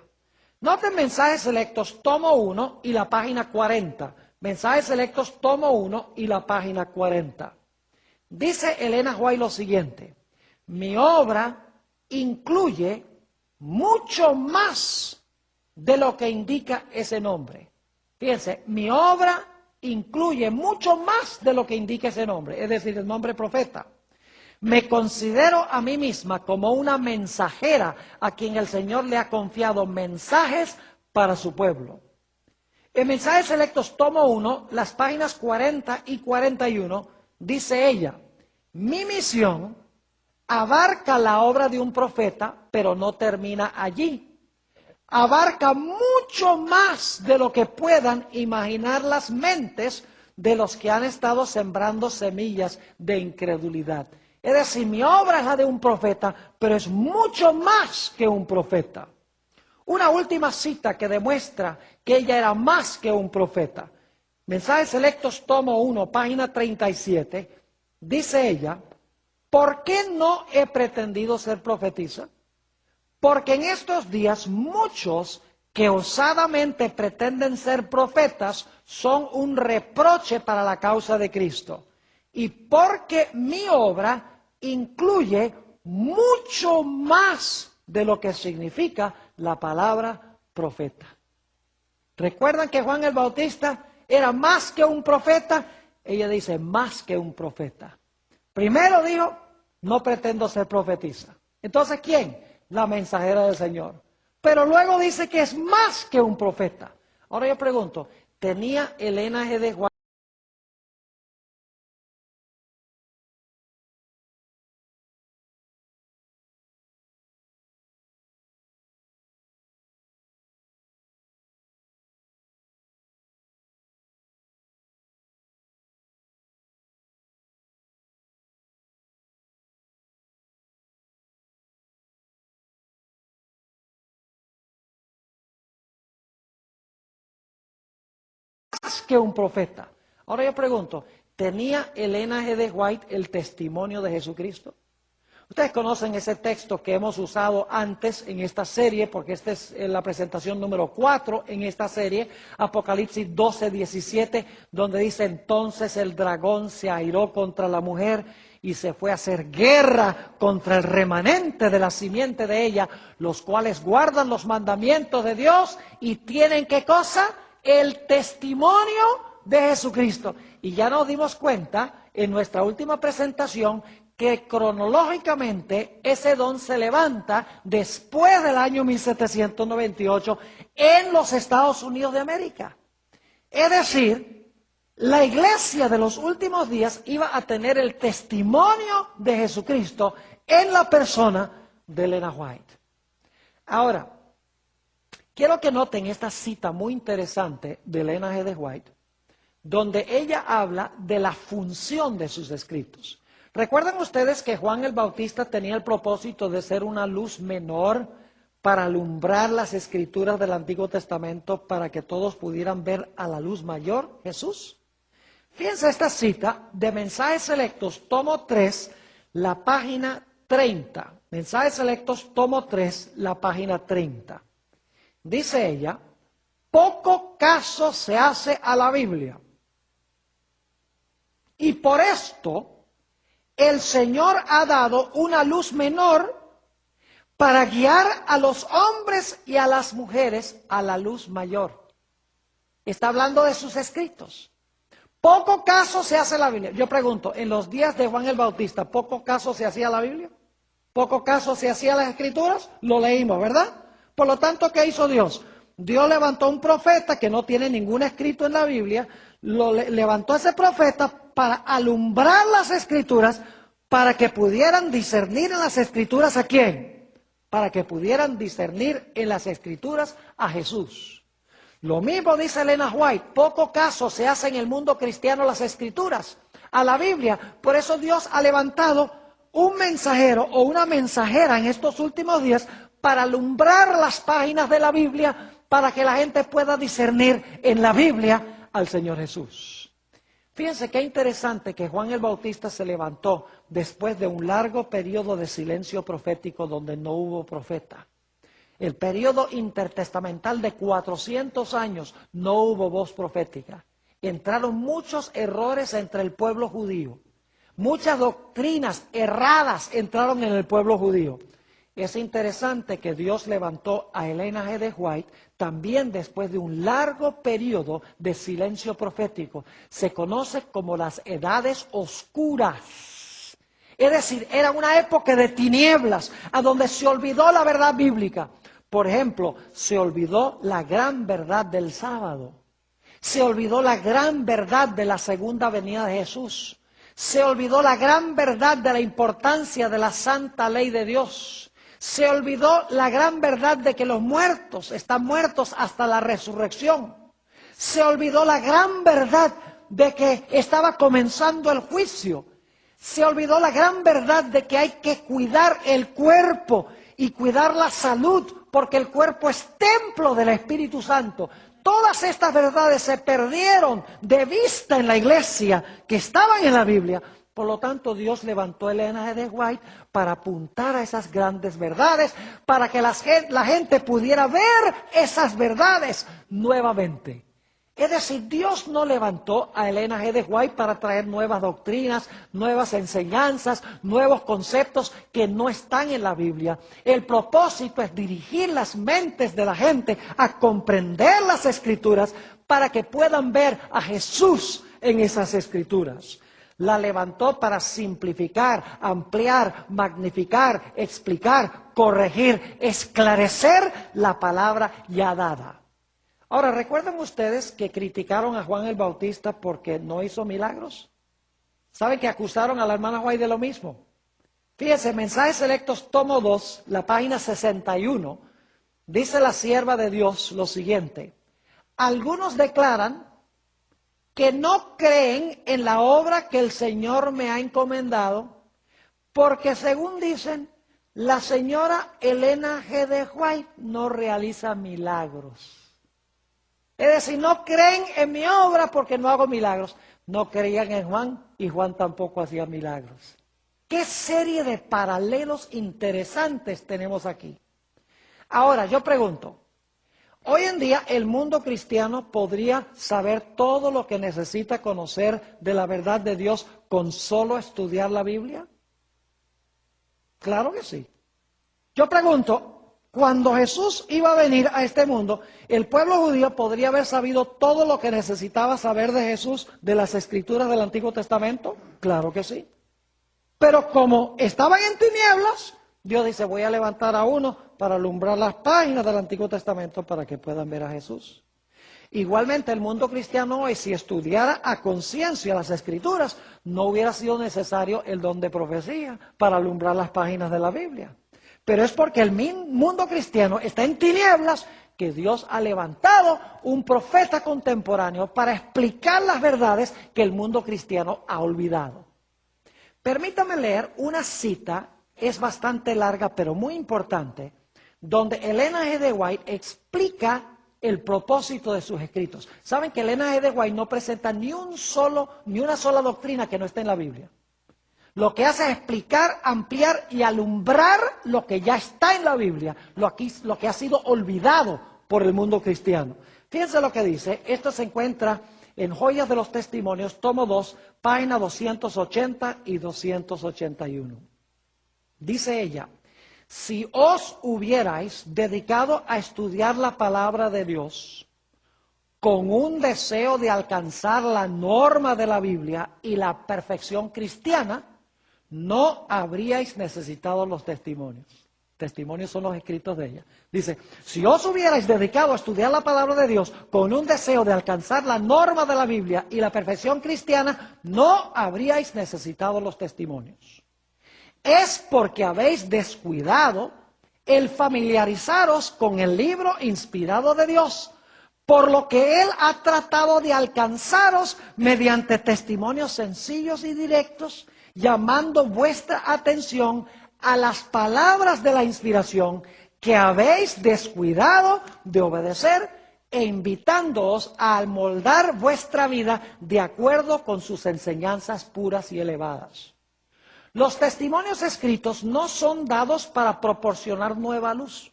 Noten Mensajes Selectos, tomo 1 y la página 40. Mensajes Selectos, tomo 1 y la página 40. Dice Elena White lo siguiente: mi obra incluye mucho más de lo que indica ese nombre. Fíjense, mi obra incluye mucho más de lo que indica ese nombre, es decir, el nombre profeta. Me considero a mí misma como una mensajera a quien el Señor le ha confiado mensajes para su pueblo. En Mensajes Selectos, tomo 1, las páginas 40 y 41, dice ella: mi misión abarca la obra de un profeta, pero no termina allí. Abarca mucho más de lo que puedan imaginar las mentes de los que han estado sembrando semillas de incredulidad. Es decir, mi obra es la de un profeta, pero es mucho más que un profeta. Una última cita que demuestra que ella era más que un profeta. Mensajes Selectos, tomo 1, página 37, dice ella: ¿por qué no he pretendido ser profetisa? Porque en estos días muchos que osadamente pretenden ser profetas son un reproche para la causa de Cristo. Y porque mi obra incluye mucho más de lo que significa la palabra profeta. ¿Recuerdan que Juan el Bautista era más que un profeta? Ella dice, más que un profeta. Primero dijo, no pretendo ser profetisa. Entonces, ¿quién? La mensajera del Señor. Pero luego dice que es más que un profeta. Ahora yo pregunto, ¿tenía Elena G. de White más que un profeta? Ahora yo pregunto, ¿tenía Elena G. de White el testimonio de Jesucristo? Ustedes conocen ese texto que hemos usado antes en esta serie, porque esta es la presentación número 4 en esta serie, Apocalipsis 12, 17, donde dice, entonces el dragón se airó contra la mujer y se fue a hacer guerra contra el remanente de la simiente de ella, los cuales guardan los mandamientos de Dios y tienen, ¿qué cosa? El testimonio de Jesucristo. Y ya nos dimos cuenta en nuestra última presentación que cronológicamente ese don se levanta después del año 1798 en los Estados Unidos de América. Es decir, la iglesia de los últimos días iba a tener el testimonio de Jesucristo en la persona de Elena White. Ahora, quiero que noten esta cita muy interesante de Elena G. de White, donde ella habla de la función de sus escritos. ¿Recuerdan ustedes que Juan el Bautista tenía el propósito de ser una luz menor para alumbrar las escrituras del Antiguo Testamento para que todos pudieran ver a la luz mayor, Jesús? Fíjense esta cita de Mensajes Selectos, tomo 3, la página 30. Mensajes Selectos, tomo 3, la página 30. Dice ella, poco caso se hace a la Biblia. Y por esto el Señor ha dado una luz menor para guiar a los hombres y a las mujeres a la luz mayor. Está hablando de sus escritos. Poco caso se hace a la Biblia. Yo pregunto, en los días de Juan el Bautista, ¿poco caso se hacía a la Biblia? ¿Poco caso se hacía a las escrituras? Lo leímos, ¿verdad? Por lo tanto, ¿qué hizo Dios? Dios levantó un profeta que no tiene ningún escrito en la Biblia, levantó a ese profeta para alumbrar las escrituras, para que pudieran discernir en las escrituras ¿a quién? Para que pudieran discernir en las escrituras a Jesús. Lo mismo dice Elena White, poco caso se hace en el mundo cristiano las escrituras, a la Biblia. Por eso Dios ha levantado un mensajero o una mensajera en estos últimos días para alumbrar las páginas de la Biblia, para que la gente pueda discernir en la Biblia al Señor Jesús. Fíjense qué interesante que Juan el Bautista se levantó después de un largo periodo de silencio profético donde no hubo profeta. El periodo intertestamental de 400 años no hubo voz profética. Entraron muchos errores entre el pueblo judío. Muchas doctrinas erradas entraron en el pueblo judío. Es interesante que Dios levantó a Elena G. de White también después de un largo periodo de silencio profético. Se conoce como las edades oscuras. Es decir, era una época de tinieblas, a donde se olvidó la verdad bíblica. Por ejemplo, se olvidó la gran verdad del sábado. Se olvidó la gran verdad de la segunda venida de Jesús. Se olvidó la gran verdad de la importancia de la santa ley de Dios. Se olvidó la gran verdad de que los muertos están muertos hasta la resurrección. Se olvidó la gran verdad de que estaba comenzando el juicio. Se olvidó la gran verdad de que hay que cuidar el cuerpo y cuidar la salud, porque el cuerpo es templo del Espíritu Santo. Todas estas verdades se perdieron de vista en la iglesia que estaban en la Biblia. Por lo tanto, Dios levantó a Elena G. de White para apuntar a esas grandes verdades, para que la gente pudiera ver esas verdades nuevamente. Es decir, Dios no levantó a Elena G. de White para traer nuevas doctrinas, nuevas enseñanzas, nuevos conceptos que no están en la Biblia. El propósito es dirigir las mentes de la gente a comprender las Escrituras para que puedan ver a Jesús en esas Escrituras. La levantó para simplificar, ampliar, magnificar, explicar, corregir, esclarecer la palabra ya dada. Ahora, ¿recuerdan ustedes que criticaron a Juan el Bautista porque no hizo milagros? ¿Saben que acusaron a la hermana White de lo mismo? Fíjense, Mensajes Selectos, tomo 2, la página 61, dice la sierva de Dios lo siguiente. Algunos declaran que no creen en la obra que el Señor me ha encomendado, porque según dicen, la señora Elena G. de White no realiza milagros. Es decir, no creen en mi obra porque no hago milagros. No creían en Juan y Juan tampoco hacía milagros. ¿Qué serie de paralelos interesantes tenemos aquí? Ahora, yo pregunto, hoy en día el mundo cristiano podría saber todo lo que necesita conocer de la verdad de Dios con solo estudiar la Biblia. Claro que sí. Yo pregunto, cuando Jesús iba a venir a este mundo, ¿el pueblo judío podría haber sabido todo lo que necesitaba saber de Jesús de las Escrituras del Antiguo Testamento? Claro que sí. Pero como estaban en tinieblas, Dios dice, voy a levantar a uno para alumbrar las páginas del Antiguo Testamento para que puedan ver a Jesús. Igualmente el mundo cristiano hoy, si estudiara a conciencia las Escrituras, no hubiera sido necesario el don de profecía para alumbrar las páginas de la Biblia. Pero es porque el mundo cristiano está en tinieblas que Dios ha levantado un profeta contemporáneo para explicar las verdades que el mundo cristiano ha olvidado. Permítame leer una cita, es bastante larga pero muy importante, donde Elena G. de White explica el propósito de sus escritos. Saben que Elena G. de White no presenta ni una sola doctrina que no esté en la Biblia. Lo que hace es explicar, ampliar y alumbrar lo que ya está en la Biblia, lo que ha sido olvidado por el mundo cristiano. Fíjense lo que dice, esto se encuentra en Joyas de los Testimonios, tomo 2, página 280 y 281. Dice ella, si os hubierais dedicado a estudiar la palabra de Dios con un deseo de alcanzar la norma de la Biblia y la perfección cristiana, no habríais necesitado los testimonios. Testimonios son los escritos de ella. Dice, si os hubierais dedicado a estudiar la palabra de Dios con un deseo de alcanzar la norma de la Biblia y la perfección cristiana, no habríais necesitado los testimonios. Es porque habéis descuidado el familiarizaros con el libro inspirado de Dios, por lo que Él ha tratado de alcanzaros mediante testimonios sencillos y directos, llamando vuestra atención a las palabras de la inspiración que habéis descuidado de obedecer e invitándoos a moldar vuestra vida de acuerdo con sus enseñanzas puras y elevadas. Los testimonios escritos no son dados para proporcionar nueva luz.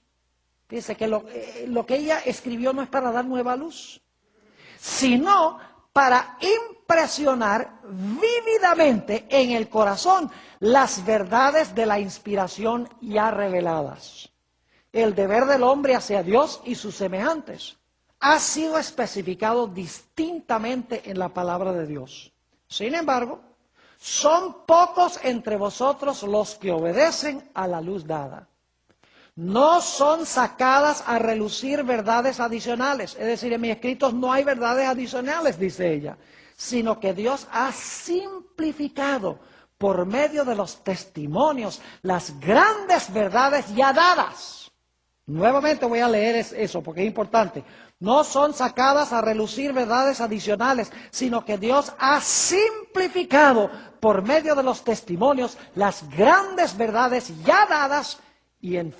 Fíjense que lo que ella escribió no es para dar nueva luz, sino para impresionar vívidamente en el corazón las verdades de la inspiración ya reveladas. El deber del hombre hacia Dios y sus semejantes ha sido especificado distintamente en la palabra de Dios. Sin embargo, son pocos entre vosotros los que obedecen a la luz dada. No son sacadas a relucir verdades adicionales. Es decir, en mis escritos no hay verdades adicionales, dice ella, sino que Dios ha simplificado por medio de los testimonios las grandes verdades ya dadas. Nuevamente voy a leer eso porque es importante. No son sacadas a relucir verdades adicionales, sino que Dios ha simplificado por medio de los testimonios las grandes verdades ya dadas y en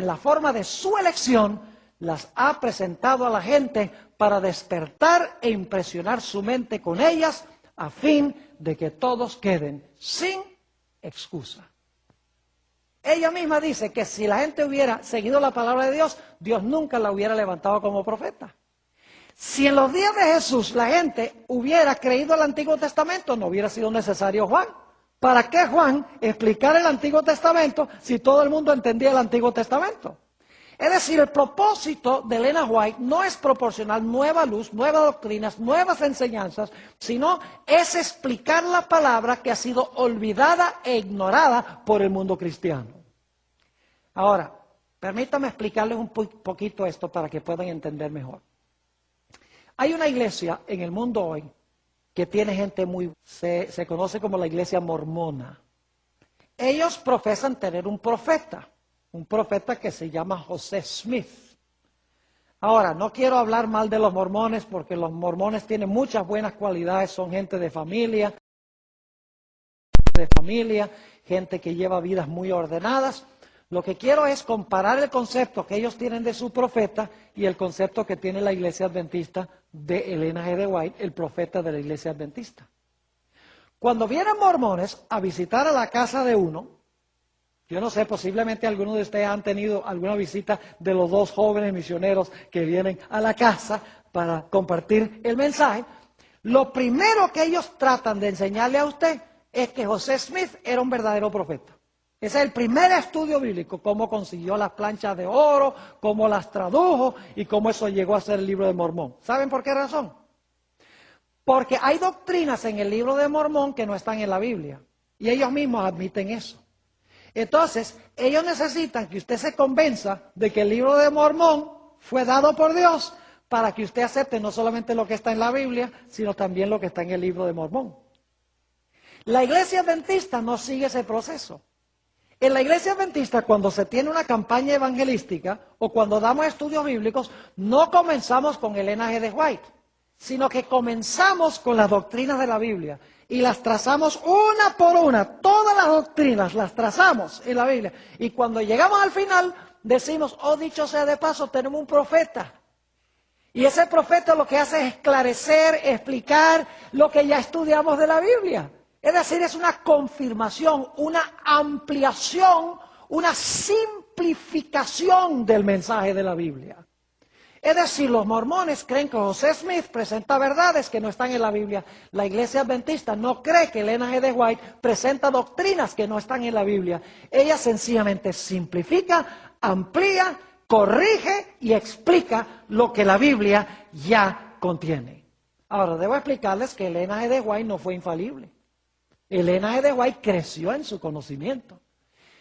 la forma de su elección las ha presentado a la gente para despertar e impresionar su mente con ellas a fin de que todos queden sin excusa. Ella misma dice que si la gente hubiera seguido la palabra de Dios, Dios nunca la hubiera levantado como profeta. Si en los días de Jesús la gente hubiera creído el Antiguo Testamento, no hubiera sido necesario Juan. ¿Para qué Juan explicar el Antiguo Testamento si todo el mundo entendía el Antiguo Testamento? Es decir, el propósito de Elena White no es proporcionar nueva luz, nuevas doctrinas, nuevas enseñanzas, sino es explicar la palabra que ha sido olvidada e ignorada por el mundo cristiano. Ahora, permítame explicarles un poquito esto para que puedan entender mejor. Hay una iglesia en el mundo hoy que tiene gente se conoce como la iglesia mormona. Ellos profesan tener un profeta que se llama José Smith. Ahora, no quiero hablar mal de los mormones porque los mormones tienen muchas buenas cualidades, son gente de familia, gente que lleva vidas muy ordenadas. Lo que quiero es comparar el concepto que ellos tienen de su profeta y el concepto que tiene la iglesia adventista de Elena G. de White, el profeta de la iglesia adventista. Cuando vienen mormones a visitar a la casa de uno, yo no sé, posiblemente algunos de ustedes han tenido alguna visita de los dos jóvenes misioneros que vienen a la casa para compartir el mensaje. Lo primero que ellos tratan de enseñarle a usted es que José Smith era un verdadero profeta. Ese es el primer estudio bíblico, cómo consiguió las planchas de oro, cómo las tradujo y cómo eso llegó a ser el libro de Mormón. ¿Saben por qué razón? Porque hay doctrinas en el libro de Mormón que no están en la Biblia y ellos mismos admiten eso. Entonces, ellos necesitan que usted se convenza de que el libro de Mormón fue dado por Dios para que usted acepte no solamente lo que está en la Biblia, sino también lo que está en el libro de Mormón. La iglesia adventista no sigue ese proceso. En la iglesia adventista, cuando se tiene una campaña evangelística o cuando damos estudios bíblicos, no comenzamos con Elena G. de White, sino que comenzamos con las doctrinas de la Biblia y las trazamos una por una. Todas las doctrinas las trazamos en la Biblia y cuando llegamos al final decimos, oh, dicho sea de paso, tenemos un profeta. Y ese profeta lo que hace es esclarecer, explicar lo que ya estudiamos de la Biblia. Es decir, es una confirmación, una ampliación, una simplificación del mensaje de la Biblia. Es decir, los mormones creen que José Smith presenta verdades que no están en la Biblia. La Iglesia Adventista no cree que Elena G. de White presenta doctrinas que no están en la Biblia. Ella sencillamente simplifica, amplía, corrige y explica lo que la Biblia ya contiene. Ahora, debo explicarles que Elena G. de White no fue infalible. Elena G. de White creció en su conocimiento.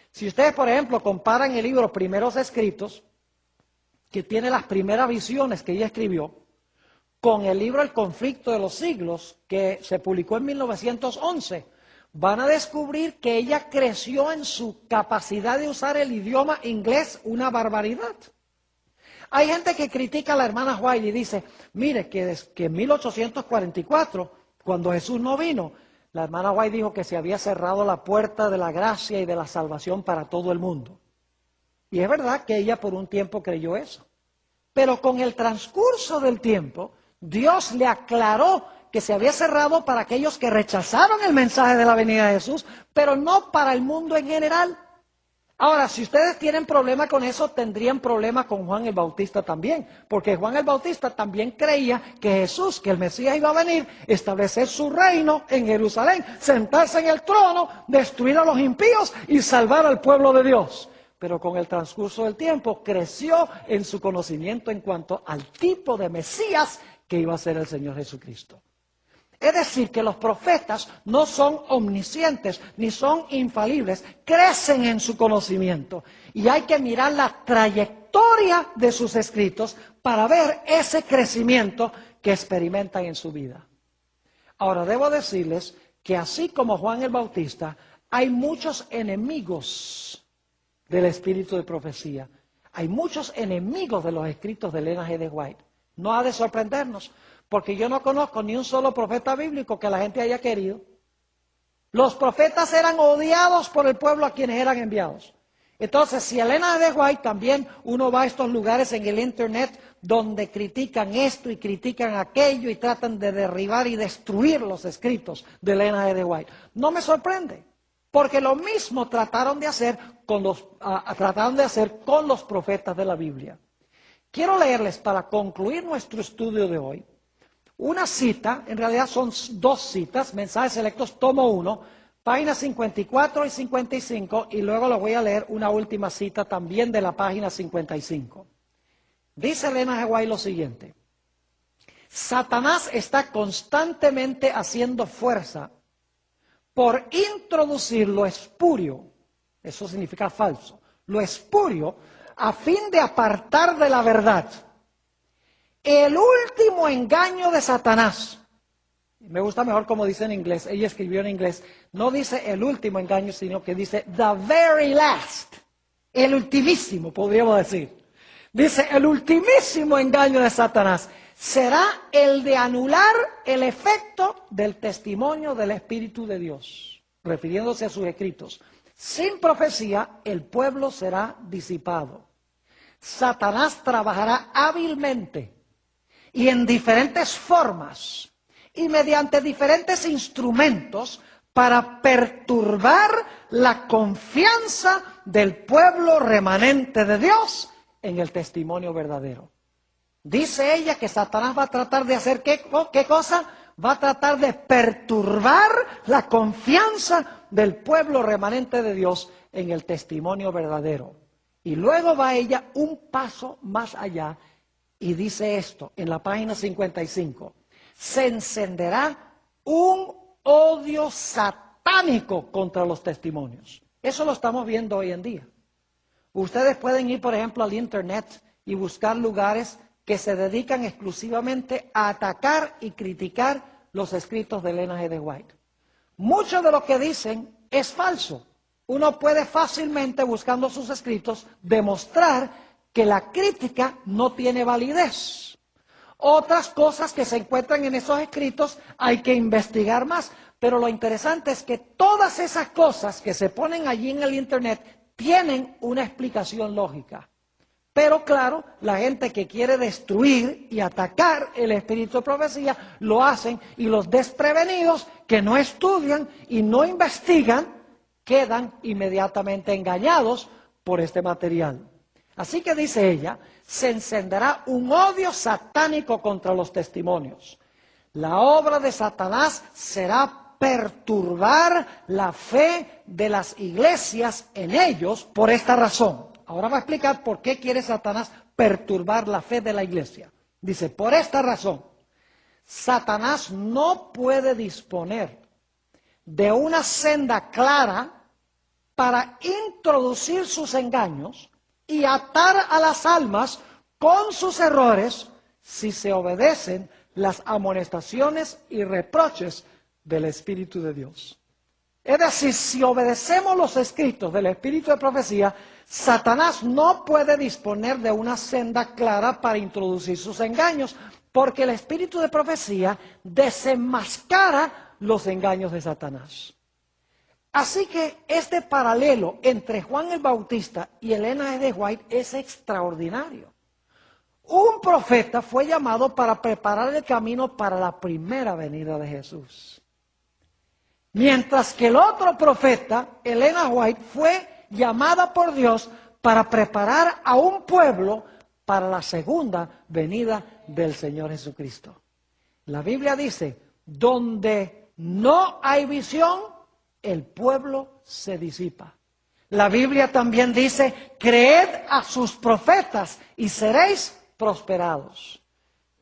Si ustedes, por ejemplo, comparan el libro Primeros Escritos, que tiene las primeras visiones que ella escribió, con el libro El conflicto de los siglos, que se publicó en 1911, van a descubrir que ella creció en su capacidad de usar el idioma inglés una barbaridad. Hay gente que critica a la hermana White y dice, mire, que en 1844, cuando Jesús no vino, la hermana White dijo que se había cerrado la puerta de la gracia y de la salvación para todo el mundo. Y es verdad que ella por un tiempo creyó eso. Pero con el transcurso del tiempo, Dios le aclaró que se había cerrado para aquellos que rechazaron el mensaje de la venida de Jesús, pero no para el mundo en general. Ahora, si ustedes tienen problema con eso, tendrían problema con Juan el Bautista también, porque Juan el Bautista también creía que Jesús, que el Mesías iba a venir, establecer su reino en Jerusalén, sentarse en el trono, destruir a los impíos y salvar al pueblo de Dios. Pero con el transcurso del tiempo creció en su conocimiento en cuanto al tipo de Mesías que iba a ser el Señor Jesucristo. Es decir, que los profetas no son omniscientes ni son infalibles, crecen en su conocimiento. Y hay que mirar la trayectoria de sus escritos para ver ese crecimiento que experimentan en su vida. Ahora, debo decirles que así como Juan el Bautista, hay muchos enemigos del espíritu de profecía. Hay muchos enemigos de los escritos de Elena G. de White. No ha de sorprendernos, porque yo no conozco ni un solo profeta bíblico que la gente haya querido. Los profetas eran odiados por el pueblo a quienes eran enviados. Entonces, si Elena G. de White también, uno va a estos lugares en el internet donde critican esto y critican aquello y tratan de derribar y destruir los escritos de Elena G. de White. No me sorprende. Porque lo mismo trataron de hacer con los profetas de la Biblia. Quiero leerles, para concluir nuestro estudio de hoy, una cita, en realidad son dos citas, Mensajes Selectos, tomo 1, páginas 54 y 55, y luego les voy a leer una última cita también de la página 55. Dice Elena G. White lo siguiente: Satanás está constantemente haciendo fuerza por introducir lo espurio, eso significa falso, lo espurio, a fin de apartar de la verdad. El último engaño de Satanás, me gusta mejor como dice en inglés, ella escribió en inglés, no dice el último engaño, sino que dice the very last, el ultimísimo, podríamos decir. Dice, el ultimísimo engaño de Satanás será el de anular el efecto del testimonio del Espíritu de Dios, refiriéndose a sus escritos. Sin profecía, el pueblo será disipado. Satanás trabajará hábilmente y en diferentes formas y mediante diferentes instrumentos para perturbar la confianza del pueblo remanente de Dios en el testimonio verdadero. Dice ella que Satanás va a tratar de hacer ¿qué cosa? Va a tratar de perturbar la confianza del pueblo remanente de Dios en el testimonio verdadero. Y luego va ella un paso más allá y dice esto en la página 55. Se encenderá un odio satánico contra los testimonios. Eso lo estamos viendo hoy en día. Ustedes pueden ir, por ejemplo, al internet y buscar lugares que se dedican exclusivamente a atacar y criticar los escritos de Elena G. de White. Mucho de lo que dicen es falso. Uno puede fácilmente, buscando sus escritos, demostrar que la crítica no tiene validez. Otras cosas que se encuentran en esos escritos hay que investigar más, pero lo interesante es que todas esas cosas que se ponen allí en el internet tienen una explicación lógica. Pero claro, la gente que quiere destruir y atacar el espíritu de profecía, lo hacen, y los desprevenidos que no estudian y no investigan, quedan inmediatamente engañados por este material. Así que dice ella, se encenderá un odio satánico contra los testimonios. La obra de Satanás será perturbar la fe de las iglesias en ellos por esta razón. Ahora va a explicar por qué quiere Satanás perturbar la fe de la iglesia. Dice, por esta razón, Satanás no puede disponer de una senda clara para introducir sus engaños y atar a las almas con sus errores si se obedecen las amonestaciones y reproches del Espíritu de Dios. Es decir, si obedecemos los escritos del Espíritu de profecía, Satanás no puede disponer de una senda clara para introducir sus engaños, porque el Espíritu de profecía desenmascara los engaños de Satanás. Así que este paralelo entre Juan el Bautista y Elena de White es extraordinario. Un profeta fue llamado para preparar el camino para la primera venida de Jesús. Mientras que el otro profeta, Elena White, fue llamada por Dios para preparar a un pueblo para la segunda venida del Señor Jesucristo. La Biblia dice, donde no hay visión, el pueblo se disipa. La Biblia también dice, creed a sus profetas y seréis prosperados.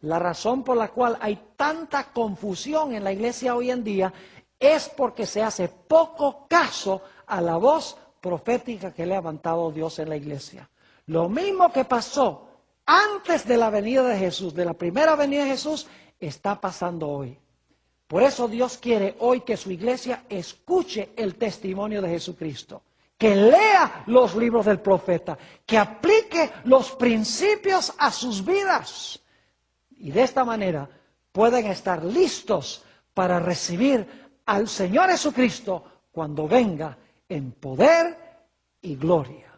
La razón por la cual hay tanta confusión en la iglesia hoy en día es porque se hace poco caso a la voz profética que le ha levantado Dios en la iglesia. Lo mismo que pasó antes de la venida de Jesús, de la primera venida de Jesús, está pasando hoy. Por eso Dios quiere hoy que su iglesia escuche el testimonio de Jesucristo, que lea los libros del profeta, que aplique los principios a sus vidas. Y de esta manera pueden estar listos para recibir al Señor Jesucristo cuando venga en poder y gloria.